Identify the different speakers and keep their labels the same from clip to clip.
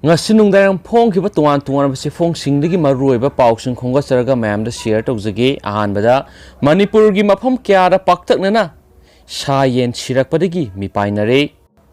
Speaker 1: ngasi nungdang phongkhiba tuan tuan base phongsingligi maruiba pausing khonga saraga mayam da share tawjage ahan bada Manipur gi mafam kya da Paktak-nana sayen sirakpadagi mipainare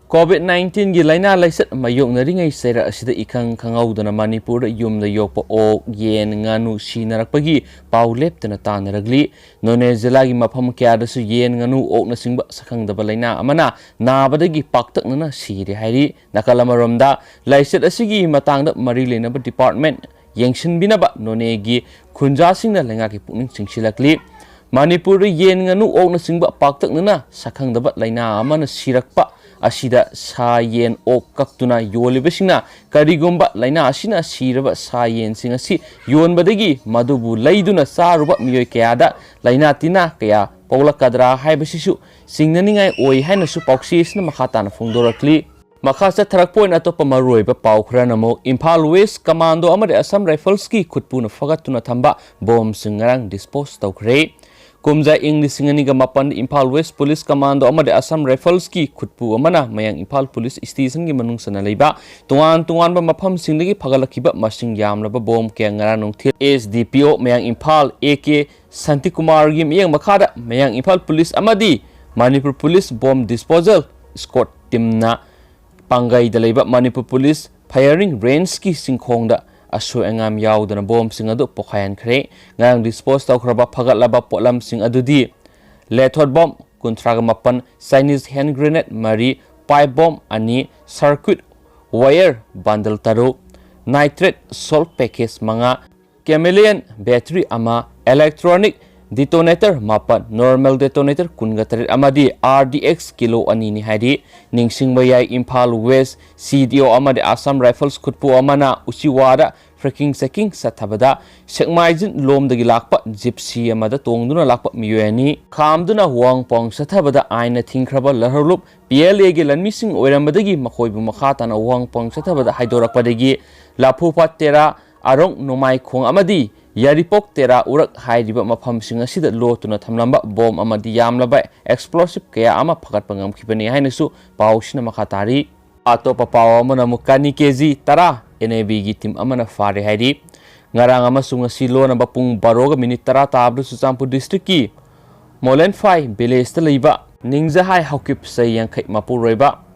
Speaker 1: COVID-19 gi Leina laisat mayok naringai sera asida ikang khangaudana Manipur yumda yokpa ok yen nganu sinarakpagi pauleptana tanaragli none zila gi mafam kya da su yen nganu ok na singba Sakhangdaba Leina amana nabadagi Paktak-nana sire hairi nakalamaramda laisat asigi matangda mari lenaba department yengshinbinaba none gi khunjasingna lenga ki pukning singsilakli Manipur yen nganu ok na singba Paktak-nana Sakhangdaba Leina amana sirakpa asida sa yen ok kaktuna yolibasingna karigomba Leina asina siraba sa yen singasi yonbadagi madubu leiduna saruba Miyoi kayada Leina tina kaya paulakadra haibasisu singnaningai oi hainasu pauksisna makhatana phongdorakli Makasa tharak point atopa maruiba paukhra namo Imphal West Commando amade Assam Rifles ki khutpuna fagatuna thamba bom singarang dispose tawkhre kumja ing lisinganiga mapan Imphal West Police Commando amade Assam Rifles ki khutpu amana mayang Imphal Police Station gi manung sana leiba tuan ba mafam singdagi phagalakiba masing yamlaba bom ke ngara nungthil SDPO mayang Imphal AK Santikumar gi miyang makhada mayang Imphal Police amadi Manipur Police Bomb Disposal Squad team na Pangai dalaiba Manipur Police Firing Range ki singkhongda asu engam yaudana bom sing adu pokhayan khre ngang dispose tawkhraba phagatlaba polam sing adudi lethod bomb kuntraga mapan Chinese hand grenade mari pipe bomb ani circuit wire bundle taru nitrate salt package manga chameleon battery ama electronic detonator mapan normal detonator kungatari amadi RDX kilo anini haidi ningsingba yai Imphal West CDO amadi Assam Rifles khutpu amana uchiwada freaking checking sathabada sekmaijin lomdagi lakpa gypsy amada tongduna lakpa miyoi khamduna wangpong sathabada aina thingkraba laharlup PLA gi lanmising oirambadagi makhoibu makhatana wangpong sathabada haidorakpadagi lapu patera arong nomai khong amadi Yaripok tera urak hairiba mafam singa sida lotuna thamlamba bom amadi yamlaba explosive kaya ama phagat pangam khibani hainasu pausina makhatari atopa pawa amana mukani kg tara NAB gi team amana fare hairi ngarang amasung silo na bapung baroga minute tara tablu Chuchampur district ki Molen 5 village ta leiba ningja hai haukip sai yangkhai mapuroiba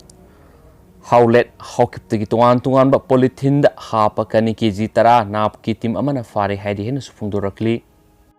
Speaker 1: haulet haukip tagi tuan ba polythene da hapa kani kg tara nap ki team amana fare hairi hena sufungdorakli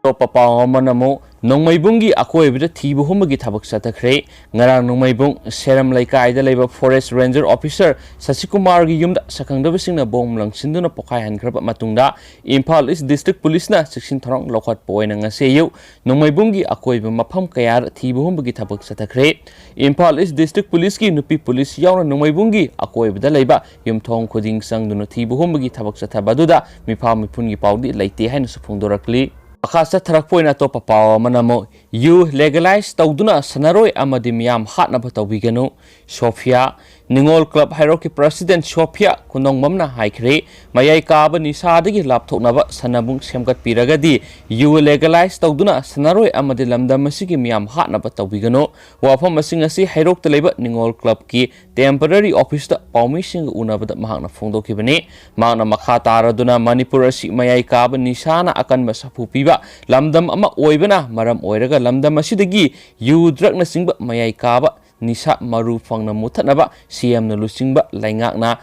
Speaker 1: topa pawa amana mo nongmaibungi akoibida thibu humagi thabak satakre ngarang nongmaibung seram laikai da leiba forest ranger officer Sasikumar gi yumda Sakhangdaba singna bom langsinduna pokhai hankraba matungda Imphal East District Police na section thorong lokhat poina ngaseyu nongmaibungi akoiba mafam kayar thibu humagi thabak satakre Imphal East District Police ki nupi police yauna nongmaibungi akoibida leiba yumthong khuding sangduna thibu humagi thabak sathabaduda mipham miphungi paudi leite haina sufungdorakli Akasa tharak point atopa pawa manamo you legalize tawduna sanaroi amadi miyam hatna batawiganu Sophia Ningol Club Hierarchy President Sophia kunong mamna haikre mayai kaba nisadagi lapthoknaba sanabung semgat piragadi you legalize tawduna sanaroi amadi lamdam asigi miyam hatna batawiganu wafam masing asi hairok talaiba Ningol Club ki temporary office ta pawmising unabada mahakna phongdokibani mahakna makha taraduna Manipur asi mayai kaba nisana akan masapu piba lamdam ama oibana maram oiraga lamdam asidagi yu drug na singba mayai kaba nisa maru fangna muthanaba CM na lusingba laingakna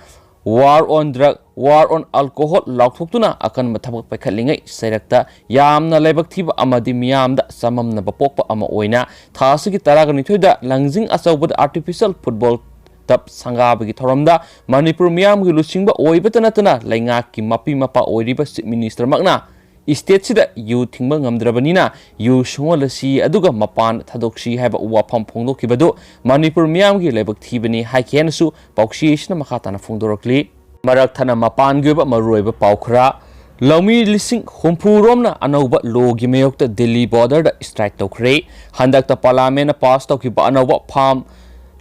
Speaker 1: war on drug war on alcohol laukthokuna akan mathabak paikhalingai sairakta yamna laibak thiba amadi miyamda samamna bapokpa ama oina thasigi taraga nithoida langjing achawbad artificial football tap sangabagi thoramda Manipur miyam gi lusingba oibatanatana laingak ki mapi mapa oiriba chief minister makna state sida yu thingba ngamdrabanina yu sungolasi aduga mapan thadoksi haiba wafam phongdokibadu Manipur miyam gi lebak thibani haikenasu pauksisna makhatana phongdorakli marak thana mapan gi ba maroiba paukhra Lami lising humpuromna anauba logi meyokta Delhi border da strike tawkhre handakta parliament pass tawkiba anauba farm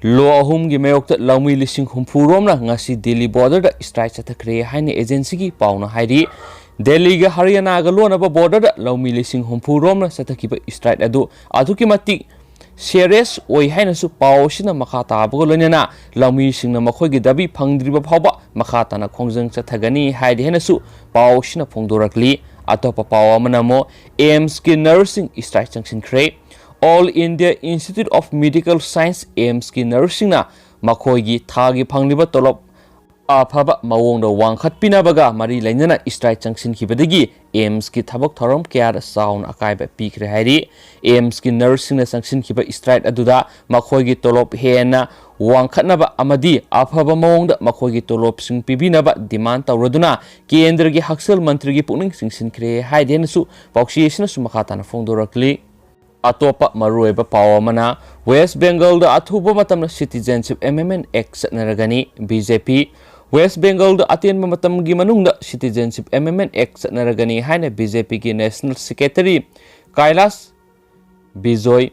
Speaker 1: lo ahum gi meyokta lami lising humpuromna ngasi Delhi border da strike chathakre haini agency gi pauna hairi Delhi ga Haryana ga lonaba border da lami lising humpuromna sathakiba strike adu aduki mati serious oi haina su paw sina makha ta bu loinana lami singna makhoi gi dabi phangdriba phawba makha ta na khongjang chathagani haidi haina su paw sina phongdorakli atopa paw amana mo AIMS ki nursing strike changsin khre All India Institute of Medical Science AIMS ki nursing na makhoi gi thagi phangliba tolop afaba mawong do wangkhat pinabaga mari lainana strike changsin khibadagi AIMS ki thabak thorom kya sound akai ba pikre hairi AIMS ki nursing na changsin khiba strike aduda makhoi gi tolop hena wangkhatnaba amadi afaba mawong da makhoi gi tolop sing pibinaba demand tawraduna kendra gi haksal mantri gi pukning singsin khre haiden su pauksiyesna su makhatana phongdorakli atopa marueba pawamana West Bengal da athuba matamna Citizenship Amendment Act satnaragani BJP West Bengal da atenba matam gi manungda Citizenship Amendment Act satnaragani haina BJP ki National Secretary Kailas Bijoy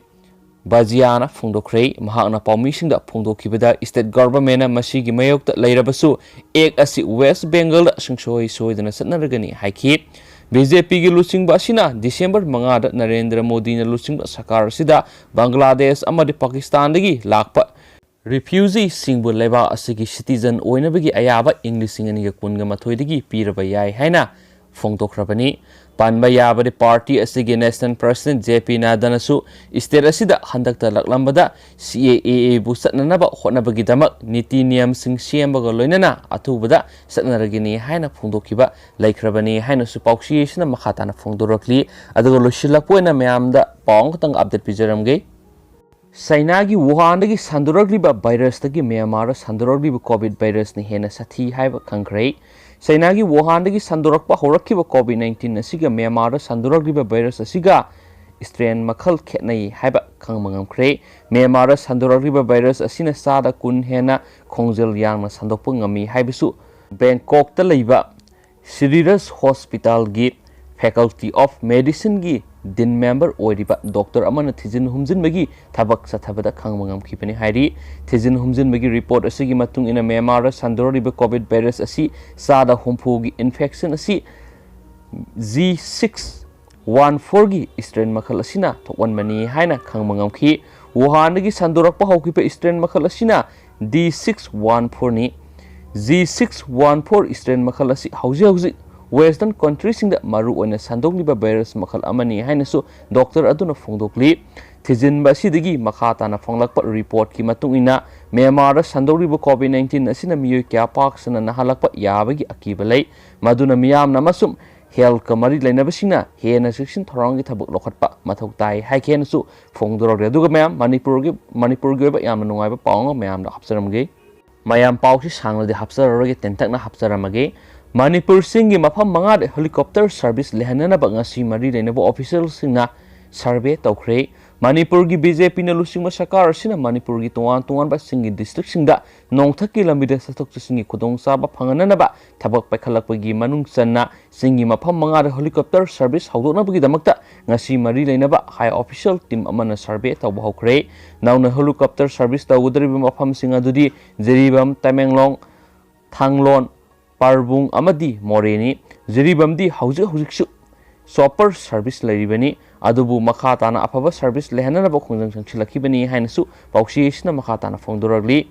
Speaker 1: Bajiana phongdokhrei mahakna pawmising da phongdokhibada state government na masigi mayokta leirabasu ek asi West Bengal da sungsoi soidana satnaragani haiki BJP ki lusing basina December 5 da Narendra Modi na lusing sakar sida Bangladesh amadi Pakistan dagi lakpa refugee singbu leba asigi citizen oinabagi ayaba English ingani kunga mathoidagi piraba yai haina phongdokhrabani panba yabadi party asigi national president JP Nadda su state asida handakta laklambada CAA bu satnanaba hotnabagi damak niti niyam sing siambaga loinana athubada satnaragini haina phongdokhiba laikhrabani haina su pauksiyesna makhatana phongdorakli adugo losilakpoina mayamda pawng tang update pijaramge China gi Wuhan dagi sandoragliba virus dagi Myanmar sandoragliba COVID virus ni hena sathi haiba khangkrei China gi Wuhan dagi sandorakpa horakhiba COVID-19 asiga Myanmar sandoragliba virus asiga strain makhal khetnai haiba khangmangamkhrei Myanmar sandoragliba virus asina sada kun hena khongjel yangna sandokpa ngami haibisu Bangkok ta leiba Sirius Hospital gi Faculty of Medicine gi din member oiriba doctor amana thijin humjin magi thabak sathabada khangmangam khipani hairi thijin humjin magi report asigi matung ina Myanmar sandoriba COVID virus asi sada humpu gi infection asi G614 gi strain makhal asina thokwan mani haina khangmangam khi Wuhan gi sandorakpa hawkipa strain makhal asina D614 ni G614 strain makhal asi hauji Western countries sing da maru oina sandogliba virus makhal amani hainasu doctor aduna phongdokli thijin ba sidagi makhata na phonglakpa report ki matung ina Myanmar sandogliba COVID-19 asina Miyoi kya pak sana nahalakpa yabagi akiba lei maduna miyam na masum health kamari lainabasina hena section thorangi thabuk lokhatpa mathau tai haikenasu phongdorok aduga mayam Manipur gi ba yamna nungai ba pawnga mayam da hapsaramge mayam pawsi sangladi hapsarage tentakna hapsaramage Manipur singi mafam mangad helicopter service lehanana ba ngasi mari leinabo official singna survey tawkhre Manipur gi BJP na lusing masakar sina Manipur gi tuan ba singi district singda nongthaki lambida satok singi khudong saba phanganana ba thabak paikhalakpa gi manung sanna singi mafam mangad helicopter service hawdona bagi damakta ngasi mari leinaba high official team amana survey tawba hokre nauna helicopter service tawudri mafam singa dudi Jeribam Tamenglong Thanglon Parbung amadi Moreni Jeribamdi hujiksu super service lairibani adubu makhatana afaba service lehanana ba khongjang changchilakibani hainasu pauksiyesna makhatana phongdoragli